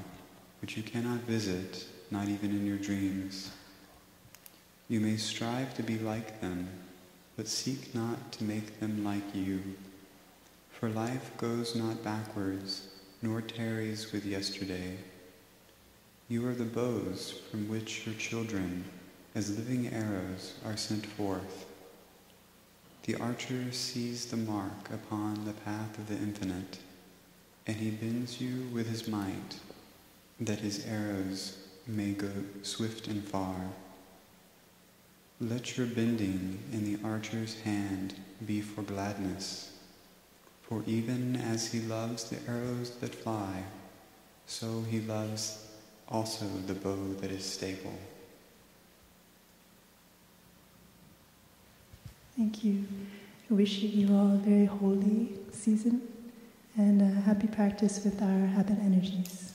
which you cannot visit, not even in your dreams. You may strive to be like them, but seek not to make them like you. For life goes not backwards, nor tarries with yesterday. You are the bows from which your children, as living arrows, are sent forth. The archer sees the mark upon the path of the infinite, and he bends you with his might, that his arrows may go swift and far. Let your bending in the archer's hand be for gladness, for even as he loves the arrows that fly, so he loves also the bow that is stable. Thank you. I wish you all a very holy season and a happy practice with our habit energies.